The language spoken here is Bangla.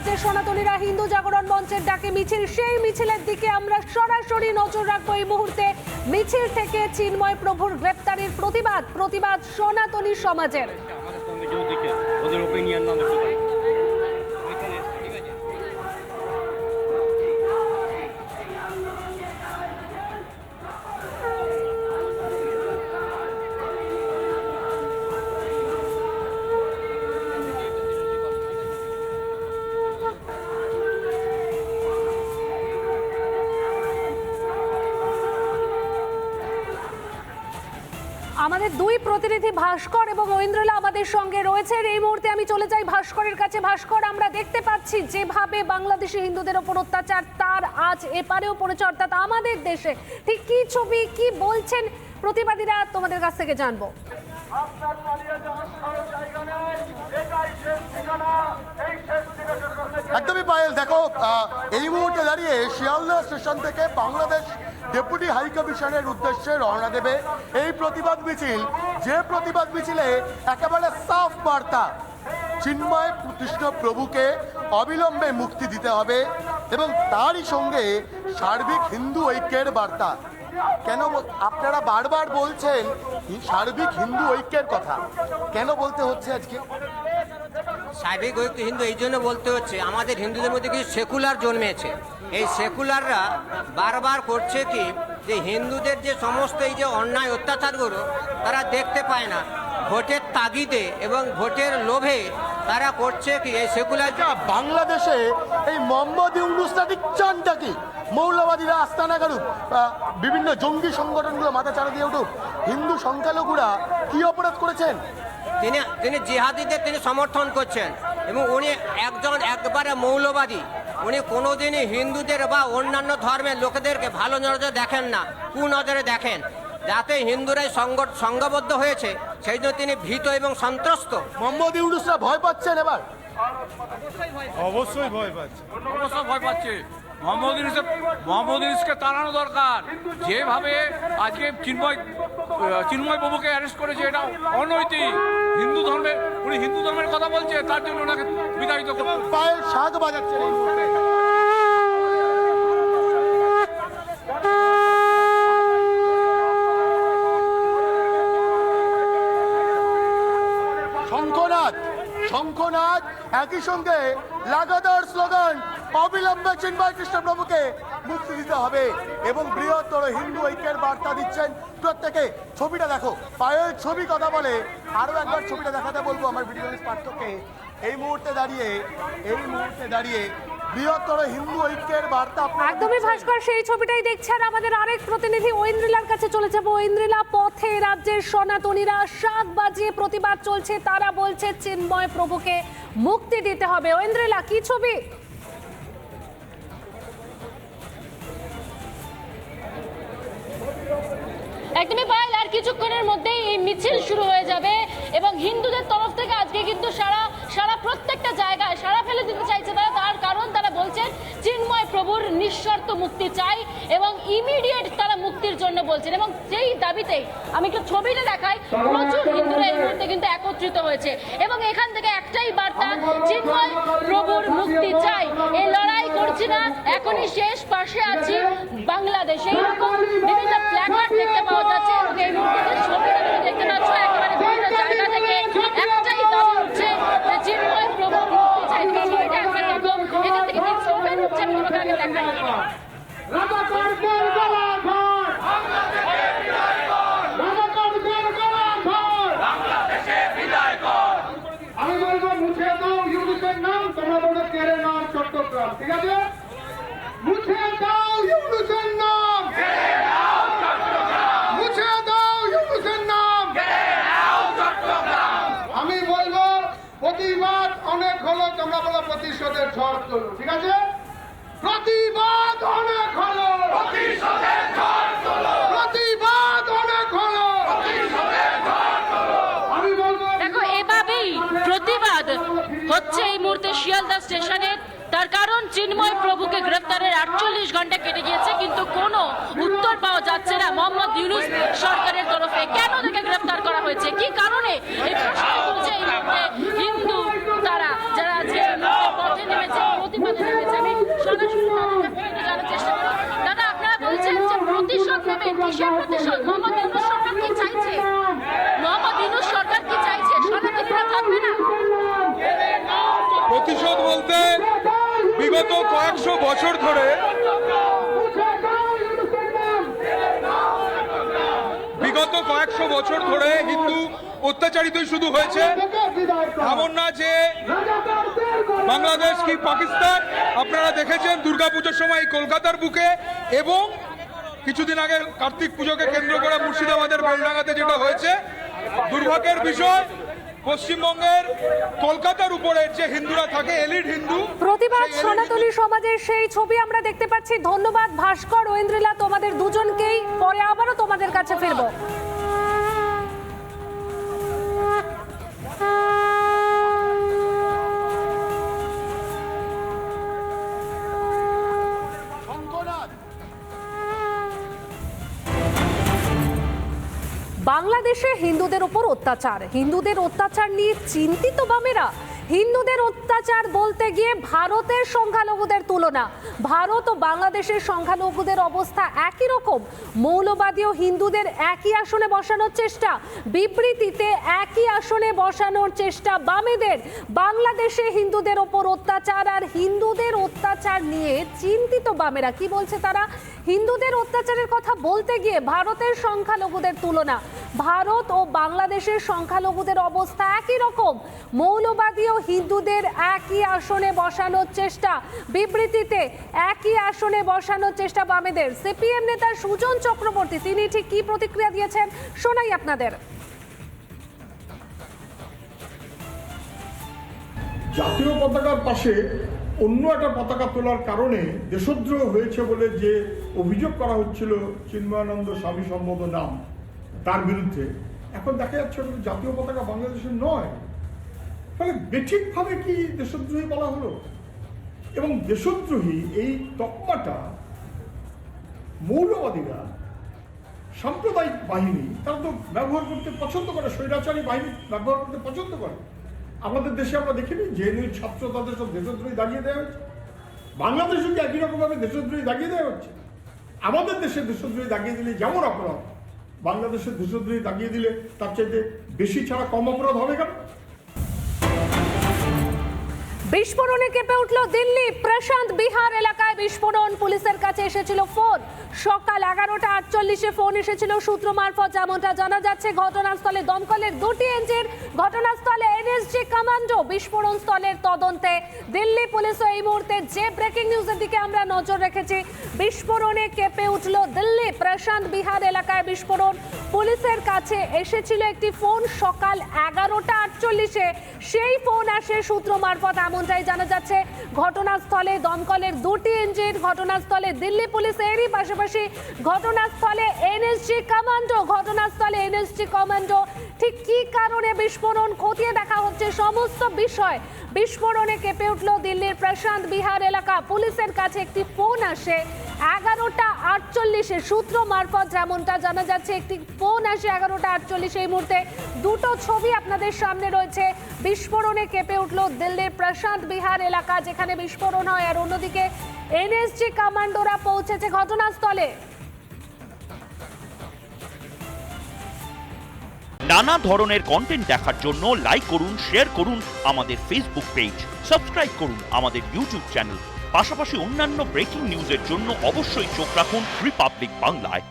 রাজ্যের সনাতনীরা হিন্দু জাগরণ মঞ্চের ডাকে মিছিল, সেই মিছিলের দিকে আমরা সরাসরি নজর রাখবো। এই মুহূর্তে মিছিল থেকে চিন্ময় প্রভুর গ্রেপ্তারের প্রতিবাদ সনাতনী সমাজের। আমাদের দুই প্রতিনিধি ভাস্কর এবং ঐন্দ্রলা আমাদের সঙ্গে রয়েছেন। এই মুহূর্তে আমি চলে যাই ভাস্করের কাছে। ভাস্কর, আমরা দেখতে পাচ্ছি যেভাবে বাংলাদেশি হিন্দুদের ওপর অত্যাচার, তার আজ এপারেও পড়েছে, অর্থাৎ আমাদের দেশে। ঠিক কি ছবি, কি বলছেন প্রতিবাদীরা, তোমাদের কাছ থেকে জানবো। একদমই পায়েল, দেখো এই মুহূর্তে দাঁড়িয়ে শিয়ালদা স্টেশন থেকে বাংলাদেশ ডেপুটি হাই কমিশনের উদ্দেশ্যে রওনা দেবে এই প্রতিবাদ মিছিল। যে প্রতিবাদ মিছিলে একেবারে সাফ বার্তা, চিন্ময় কৃষ্ণ প্রভুকে অবিলম্বে মুক্তি দিতে হবে এবং তারই সঙ্গে সার্বিক হিন্দু ঐক্যের বার্তা। কেন আপনারা বারবার বলছেন সার্বিক হিন্দু ঐক্যের কথা, কেন বলতে হচ্ছে আজকে? সার্বিক ঐক্য হিন্দু এই জন্য বলতে হচ্ছে, আমাদের হিন্দুদের মধ্যে কিছু সেকুলার জন্মেছে। এই সেকুলাররা বারবার করছে কি, যে হিন্দুদের যে সমস্ত এই যে অন্যায় অত্যাচারগুলো তারা দেখতে পায় না, ভোটের তাগিদে এবং ভোটের লোভে তারা করছে কি এই সেকুলার। বাংলাদেশে এই মোহাম্মদ ইউনূসটা ঠিক চানটা কি? মৌলবাদীরা আস্তানা গাড়ুক, বিভিন্ন জঙ্গি সংগঠনগুলো মাথা চাড়া দিয়ে উঠুক, হিন্দু সংখ্যালঘুরা কি অপরাধ করেছেন? তিনি জিহাদিদের তিনি সমর্থন করছেন এবং উনি একবারে মৌলবাদী। উনি কোনোদিনই হিন্দুদের বা অন্যান্য ধর্মের লোকেদেরকে ভালো নজরে দেখেন না, কুনজরে দেখেন। যাতে হিন্দুরাই সংঘবদ্ধ হয়েছে সেই জন্য তিনি ভীত এবং সন্ত্রস্ত। মোহাম্মদ ইউনূসরা ভয় পাচ্ছেন এবার? অবশ্যই ভয় পাচ্ছে। মোহাম্মদ ইউনূসকে তাড়ানো দরকার। যেভাবে আজকে চিন্ময় প্রভুকে অ্যারেস্ট করেছে, এটা অনৈতিক। উনি হিন্দু ধর্মের কথা বলছে, তার জন্য ওনাকে বিতাড়িত করতে। পায়েল শাক বাজাচ্ছে এই মুহূর্তে। শঙ্খনাদ একই সঙ্গে লাগাতার স্লোগান, অবিলম্বে চিন্ময় কৃষ্ণ প্রভুকে মুক্তি দিতে হবে এবং বৃহত্তর হিন্দু ঐক্যের বার্তা দিচ্ছেন প্রত্যেকে। ছবিটা দেখো, পায়েল ছবি কথা বলে, আরো একবার ছবিটা দেখাতে বলবো আমার ভিডিও পাঠককে। এই মুহূর্তে দাঁড়িয়ে বৃহত্তর হিন্দু ঐক্যের বার্তা। একদমই ভাস্কর, সেই ছবিটাই দেখছেন। আমাদের আরেক প্রতিনিধি ঐন্দ্রিলার কাছে চলে যাব। ঐন্দ্রিলা, পথে রাজ্যের সনাতনীরা শাক বাজিয়ে প্রতিবাদ চলছে, তারা বলছে চিন্ময় প্রভুকে মুক্তি দিতে হবে। ঐন্দ্রিলা, কি ছবি? একদমই পায়েল, আর কিছুক্ষণের মধ্যেই এই মিছিল শুরু হয়ে যাবে এবং হিন্দুদের তরফ থেকে আজকে কিন্তু সারা প্রত্যেকটা জায়গায় সারা ফেলে দিতে চাইছে তারা। তার কারণ তারা বলছেন চিন্ময় প্রভুর নিঃশর্ত মুক্তি চাই এবং ইমিডিয়েট তারা মুক্তির জন্য বলছেন। এবং সেই দাবিতেই আমি একটু ছবিটা দেখাই, প্রচুর হিন্দুরা এই মুহূর্তে কিন্তু একত্রিত হয়েছে এবং এখান থেকে একটাই বার্তা, চিন্ময় প্রভুর মুক্তি চাই। এই লড়াই করছি না, এখনই শেষ, পাশে আছি বাংলাদেশ। এইরকম বিভিন্ন প্ল্যাকার্ড দেখতে পাওয়া যাচ্ছে এবং এই মুহূর্তে ছবিটা তুমি দেখতে পাচ্ছ, একেবারে বিভিন্ন জায়গা থেকে একটাই দাবি উঠছে যে চিন্ময় প্রভুর মুক্তি চাই। তুমি ছবিটা একবার দেখো, এখান থেকে ঠিক ছবি উঠছে, তোমাকে আগে দেখাই। আমি বলবো মুছে দাও ইউনূসের নাম, তোমরা বলবে তেরে নাম চট্টগ্রাম, ঠিক আছে? মুছে দাও ইউনূসের নাম, মুছে দাও ইউনূসের নাম। আমি বলবো প্রতিবাদ অনেক হলো, তোমরা বলো প্রতিশোধের ঝড় তোলো, ঠিক আছে? প্রতিবাদ অনেক হলো, প্রতিবাদ অনেক হলো। আমি বলবো দেখো, এভাবেই প্রতিবাদ হচ্ছে এই মুহূর্তে শিয়ালদা স্টেশনে। তার কারণ চিন্ময় প্রভুকে গ্রেফতারের 48 ঘন্টা কেটে গিয়েছে, কিন্তু কোনো উত্তর পাওয়া যাচ্ছে না মোহাম্মদ ইউনূস সরকারের তরফে। কেন তাকে গ্রেফতার করা হয়েছে, কি কারণে, এই প্রশ্ন তুলছে এই মুহূর্তে হিন্দু তারা, যারা আজকে পথে নেমেছে। কিসের প্রতিশোধ? মোহাম্মদ ইউনূস সরকার কি চাইছে? মোহাম্মদ ইউনূস সরকার কি চাইছে? শরণার্থীরা থাকবে না? প্রতিশোধ বলতে বিগত কয়েকশো বছর ধরে হিন্দু অত্যাচারিতই শুধু হয়েছে। এমন না যে বাংলাদেশ কি পাকিস্তান। আপনারা দেখেছেন দুর্গাপুজোর সময় কলকাতার বুকে এবং কিছুদিন আগে কার্তিক পুজোকে কেন্দ্র করে মুর্শিদাবাদের বেলডাঙ্গাতে যেটা হয়েছে। দুর্ভাগ্যের বিষয়, পশ্চিমবঙ্গের কলকাতার উপরে যে হিন্দুরা থাকে, এলিট হিন্দু প্রতিবাদ সেই elite সনাতনী সমাজের সেই ছবি আমরা দেখতে পাচ্ছি। ধন্যবাদ ভাস্কর, ঐন্দ্রিলা, তোমাদের দুজনকেই। পরে আবারও তোমাদের কাছে ফিরবো। বাংলাদেশে হিন্দুদের উপর অত্যাচার, হিন্দুদের অত্যাচার নিয়ে চিন্তিত বামেরা। হিন্দুদের অত্যাচার বলতে গিয়ে ভারতের সংখ্যালঘুদের তুলনা। ভারত ও বাংলাদেশের সংখ্যালঘুদের অবস্থা একই রকম। মৌলবাদী ও হিন্দুদের একই আসনে বসানোর চেষ্টা, বিবৃতিতে একই আসনে বসানোর চেষ্টা বামেদের। বাংলাদেশে হিন্দুদের ওপর অত্যাচার আর হিন্দুদের অত্যাচার নিয়ে চিন্তিত বামেরা। কি বলছে তারা? হিন্দুদের অত্যাচারের কথা বলতে গিয়ে ভারতের সংখ্যালঘুদের তুলনা। ভারত ও বাংলাদেশের সংখ্যালঘুদের অবস্থা একই রকম। মৌলবাদী ও হিন্দুদের একই আসনে বসানোর চেষ্টা, বিবৃতিতে একই আসনে বসানোর চেষ্টা বামেদের। সিপিএম নেতা সুজন চক্রবর্তী তিনি ঠিক কি প্রতিক্রিয়া দিয়েছেন শোনাই আপনাদের। জাতীয় পতাকার পাশে অন্য একটা পতাকা তোলার কারণে দেশদ্রোহ হয়েছে বলে যে অভিযোগ করা হচ্ছিল চিন্ময়ানন্দ স্বামী সম্বোধ নাম, তার বিরুদ্ধে এখন দেখা যাচ্ছে জাতীয় পতাকা বাংলাদেশের নয়। ফলে বেঠিকভাবে কি দেশদ্রোহী বলা হলো? এবং দেশদ্রোহী এই তকমাটা মৌলবাদীরা, সাম্প্রদায়িক বাহিনী তারা তো ব্যবহার করতে পছন্দ করে, স্বৈরাচারী বাহিনী ব্যবহার করতে পছন্দ করে। আমাদের দেশে আমরা দেখিনি জেএনইউ ছাত্র তাদের সব দেশদ্রোহী দাগিয়ে দেওয়া হচ্ছে। বাংলাদেশে কি একই রকমভাবে দেশদ্রোহী দাগিয়ে দেওয়া হচ্ছে? আমাদের দেশে দেশদ্রোহী দাগিয়ে দিলে যেমন অপরাধ, বাংলাদেশের দেশদ্রোহী দাগিয়ে দিলে তার চাইতে বেশি ছাড়া কম অপরাধ হবে কেন? বিস্ফোরণে কেঁপে উঠল দিল্লি। প্রশান্ত বিহার এলাকায় বিস্ফোরণ। পুলিশের কাছে এসেছিল ফোন। সকাল 11:48 ফোন এসেছিল সূত্র মারফত। যেমনটা জানা যাচ্ছে, ঘটনাস্থলে দমকলের 2টি ইঞ্জিন, ঘটনাস্থলে এনএসজি কমান্ডো। বিস্ফোরণ স্থলের তদন্তে দিল্লি পুলিশও এই মুহূর্তে যে ব্রেকিং নিউজের দিকে আমরা নজর রেখেছি, বিস্ফোরণে কেঁপে উঠল দিল্লি। প্রশান্ত বিহার এলাকায় বিস্ফোরণ। পুলিশের কাছে এসেছিল একটি ফোন সকাল 11:48। সেই ফোন আসে সূত্র মারফত, এমনটাই জানা যাচ্ছে। ঘটনাস্থলে দমকলের 2টি ইঞ্জিন, ঘটনাস্থলে দিল্লি পুলিশ, এরই পাশাপাশি ঘটনাস্থলে এনএসজি কমান্ডো। ঘটনাস্থলে এনএসজি কমান্ডো। ঠিক কি কারণে বিস্ফোরণ খতিয়ে দেখা হচ্ছে সমস্ত বিষয়। বিস্ফোরণে কেঁপে উঠল দিল্লির প্রশান্ত বিহার এলাকা। পুলিশের কাছে একটি ফোন আসে 11:48 সূত্র মারফত, যেমনটা জানা যাচ্ছে একটি ফোন আসে 11:48। এই মুহূর্তে দুটো ছবি আপনাদের সামনে রয়েছে। বিস্ফোরণে কেঁপে উঠল দিল্লির প্রশান্ত বিহার এলাকা, যেখানে বিস্ফোরণ হয়, আর অন্যদিকে এনএসজি কমান্ডোরা পৌঁছেছে ঘটনাস্থলে। নানা ধরনের কন্টেন্ট দেখার জন্য লাইক করুন, শেয়ার করুন আমাদের ফেসবুক পেজ, সাবস্ক্রাইব করুন আমাদের ইউটিউব চ্যানেল। পাশাপাশি অন্যান্য ব্রেকিং নিউজের জন্য অবশ্যই চোখ রাখুন রিপাবলিক বাংলায়।